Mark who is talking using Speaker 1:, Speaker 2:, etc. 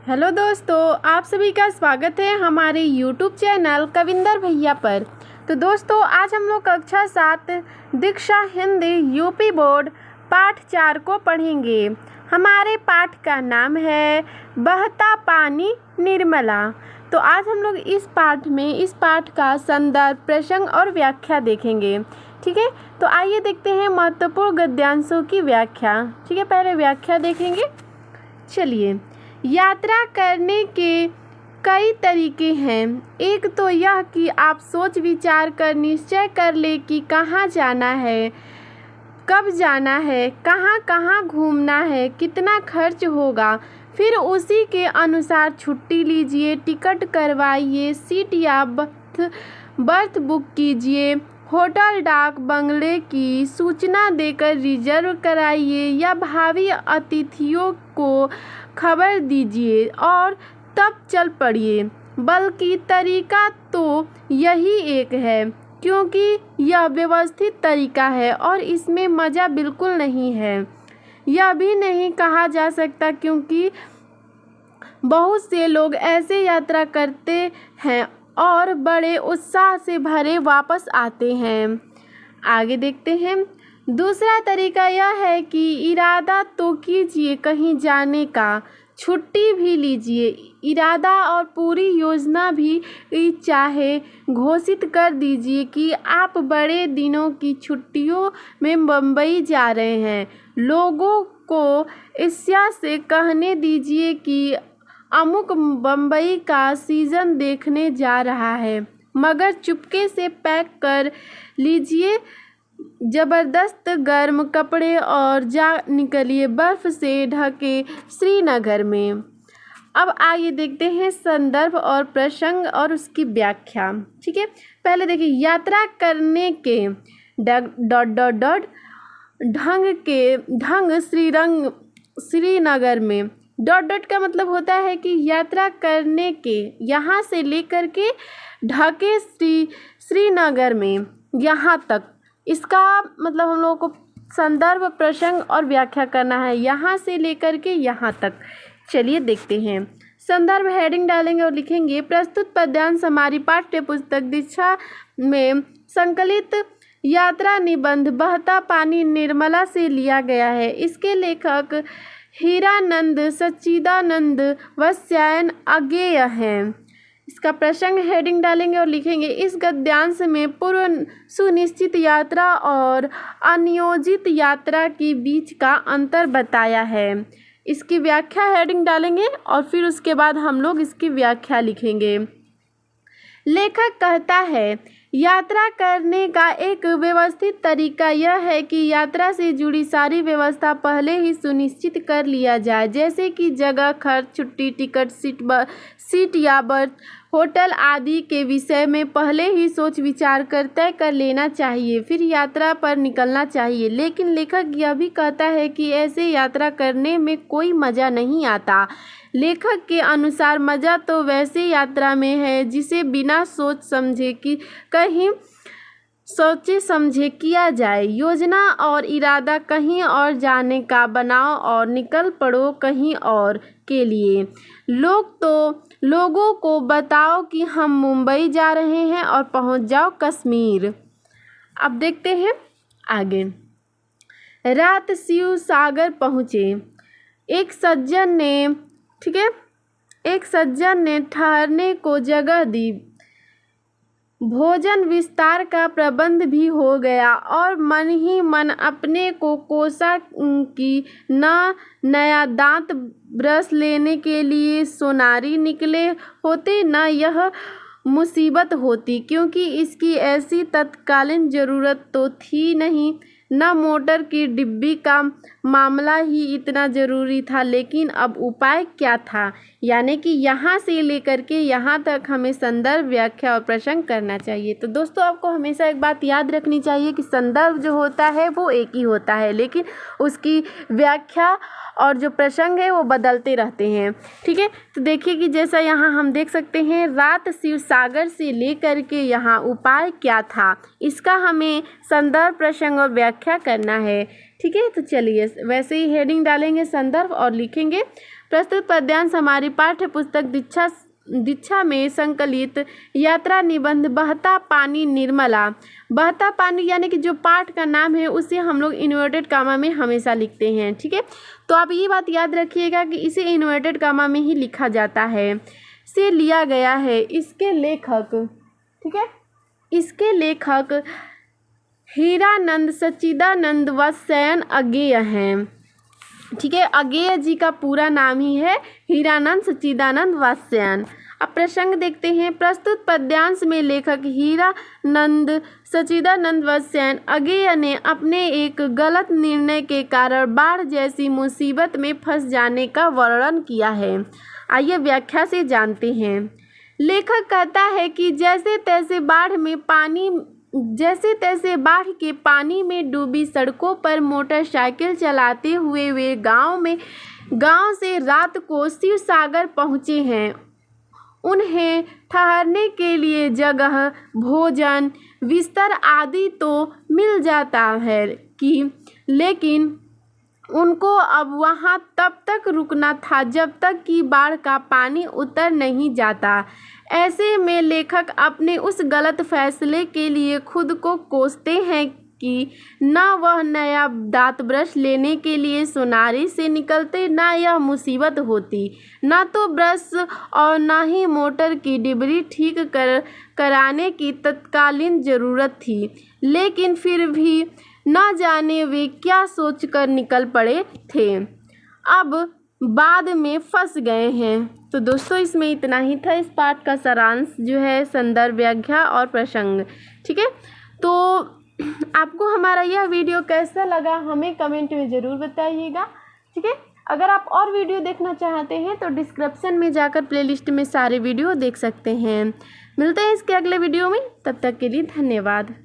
Speaker 1: Hello दोस्तों, आप सभी का स्वागत है हमारे यूट्यूब चैनल कविंदर भैया पर। तो दोस्तों, आज हम लोग कक्षा 7 दीक्षा हिंदी यूपी बोर्ड पाठ 4 को पढ़ेंगे। हमारे पाठ का नाम है बहता पानी निर्मला। तो आज हम लोग इस पाठ का संदर्भ, प्रसंग और व्याख्या देखेंगे। ठीक है, तो आइए देखते हैं महत्वपूर्ण गद्यांशों की व्याख्या। ठीक है, पहले व्याख्या देखेंगे। चलिए, यात्रा करने के कई तरीके हैं। एक तो यह कि आप सोच विचार कर निश्चय कर ले कि कहाँ जाना है, कब जाना है, कहाँ कहाँ घूमना है, कितना खर्च होगा। फिर उसी के अनुसार छुट्टी लीजिए, टिकट करवाइए, सीट या बर्थ बुक कीजिए, होटल डाक बंगले की सूचना देकर रिजर्व कराइए या भावी अतिथियों को खबर दीजिए और तब चल पड़िए। बल्कि तरीका तो यही एक है, क्योंकि यह व्यवस्थित तरीका है और इसमें मज़ा बिल्कुल नहीं है। यह भी नहीं कहा जा सकता, क्योंकि बहुत से लोग ऐसे यात्रा करते हैं और बड़े उत्साह से भरे वापस आते हैं। आगे देखते हैं। दूसरा तरीका यह है कि इरादा तो कीजिए कहीं जाने का, छुट्टी भी लीजिए, इरादा और पूरी योजना भी चाहे घोषित कर दीजिए कि आप बड़े दिनों की छुट्टियों में मुंबई जा रहे हैं। लोगों को ईर्ष्या से कहने दीजिए कि अमुक बम्बई का सीज़न देखने जा रहा है, मगर चुपके से पैक कर लीजिए ज़बरदस्त गर्म कपड़े और जा निकलिए बर्फ़ से ढके श्रीनगर में। अब आइए देखते हैं संदर्भ और प्रसंग और उसकी व्याख्या। ठीक है, पहले देखिए, यात्रा करने के ढंग श्रीनगर में का मतलब होता है कि यात्रा करने के, यहाँ से लेकर के ढके श्रीनगर में यहाँ तक। इसका मतलब हम लोगों को संदर्भ, प्रसंग और व्याख्या करना है, यहाँ से लेकर के यहाँ तक। चलिए देखते हैं। संदर्भ हेडिंग डालेंगे और लिखेंगे, प्रस्तुत पद्यांश हमारी पाठ्य पुस्तक दीक्षा में संकलित यात्रा निबंध बहता पानी निर्मला से लिया गया है। इसके लेखक हीरानंद सच्चिदानंद वत्स्यायन अज्ञेय हैं। इसका प्रसंग हेडिंग डालेंगे और लिखेंगे, इस गद्यांश में पूर्व सुनिश्चित यात्रा और अनियोजित यात्रा के बीच का अंतर बताया है। इसकी व्याख्या हेडिंग डालेंगे और फिर उसके बाद हम लोग इसकी व्याख्या लिखेंगे। लेखक कहता है, यात्रा करने का एक व्यवस्थित तरीका यह है कि यात्रा से जुड़ी सारी व्यवस्था पहले ही सुनिश्चित कर लिया जाए, जैसे कि जगह, खर्च, छुट्टी, टिकट, सीट या बर्थ, होटल आदि के विषय में पहले ही सोच विचार कर तय कर लेना चाहिए, फिर यात्रा पर निकलना चाहिए। लेकिन लेखक यह भी कहता है कि ऐसे यात्रा करने में कोई मज़ा नहीं आता। लेखक के अनुसार मज़ा तो वैसे यात्रा में है जिसे बिना सोच समझे किया जाए। योजना और इरादा कहीं और जाने का बनाओ और निकल पड़ो कहीं और के लिए। लोगों को बताओ कि हम मुंबई जा रहे हैं और पहुंच जाओ कश्मीर। अब देखते हैं आगे। रात शिव सागर पहुँचे। एक सज्जन ने ठहरने को जगह दी, भोजन विस्तार का प्रबंध भी हो गया और मन ही मन अपने को कोसा कि न नया दांत ब्रश लेने के लिए सोनारी निकले होते, न यह मुसीबत होती, क्योंकि इसकी ऐसी तत्कालीन ज़रूरत तो थी नहीं, न मोटर की डिब्बी का मामला ही इतना ज़रूरी था। लेकिन अब उपाय क्या था? यानी कि यहाँ से लेकर के यहाँ तक हमें संदर्भ, व्याख्या और प्रसंग करना चाहिए। तो दोस्तों, आपको हमेशा एक बात याद रखनी चाहिए कि संदर्भ जो होता है वो एक ही होता है, लेकिन उसकी व्याख्या और जो प्रसंग है वो बदलते रहते हैं। ठीक है, तो देखिए कि जैसा यहाँ हम देख सकते हैं, रात शिव सागर से लेकर के यहाँ उपाय क्या था, इसका हमें संदर्भ, प्रसंग और व्याख्या करना है। ठीक है, तो चलिए वैसे ही हेडिंग डालेंगे संदर्भ और लिखेंगे, प्रस्तुत पद्यांश हमारी पाठ्य पुस्तक दीक्षा में संकलित यात्रा निबंध बहता पानी निर्मला। बहता पानी यानी कि जो पाठ का नाम है उसे हम लोग इन्वर्टेड कामा में हमेशा लिखते हैं। ठीक है, तो आप ये बात याद रखिएगा कि इसे इन्वर्टेड कामा में ही लिखा जाता है। से लिया गया है। इसके लेखक, ठीक है, इसके लेखक हीरानंद सच्चिदानंद वात्स्यायन अज्ञेय हैं। ठीक है, अज्ञेय जी का पूरा नाम ही है हीरानंद सच्चिदानंद वात्स्यायन। अब प्रसंग देखते हैं। प्रस्तुत पद्यांश में लेखक हीरानंद सच्चिदानंद वात्स्यायन अज्ञेय ने अपने एक गलत निर्णय के कारण बाढ़ जैसी मुसीबत में फंस जाने का वर्णन किया है। आइए व्याख्या से जानते हैं। लेखक कहता है कि जैसे तैसे बाढ़ के पानी में डूबी सड़कों पर मोटरसाइकिल चलाते हुए वे गांव से रात को शिव सागर पहुँचे हैं। उन्हें ठहरने के लिए जगह, भोजन, बिस्तर आदि तो मिल जाता है लेकिन उनको अब वहाँ तब तक रुकना था जब तक कि बाढ़ का पानी उतर नहीं जाता। ऐसे में लेखक अपने उस गलत फैसले के लिए खुद को कोसते हैं कि न वह नया दांत ब्रश लेने के लिए सोनारी से निकलते, न यह मुसीबत होती, न तो ब्रश और न ही मोटर की डिबरी ठीक कराने की तत्कालीन ज़रूरत थी। लेकिन फिर भी न जाने वे क्या सोचकर निकल पड़े थे, अब बाद में फंस गए हैं। तो दोस्तों इसमें इतना ही था। इस पाठ का सारांश जो है संदर्भ, व्याख्या और प्रसंग। ठीक है, तो आपको हमारा यह वीडियो कैसा लगा हमें कमेंट में ज़रूर बताइएगा। ठीक है, अगर आप और वीडियो देखना चाहते हैं तो डिस्क्रिप्शन में जाकर प्लेलिस्ट में सारे वीडियो देख सकते हैं। मिलते हैं इसके अगले वीडियो में, तब तक के लिए धन्यवाद।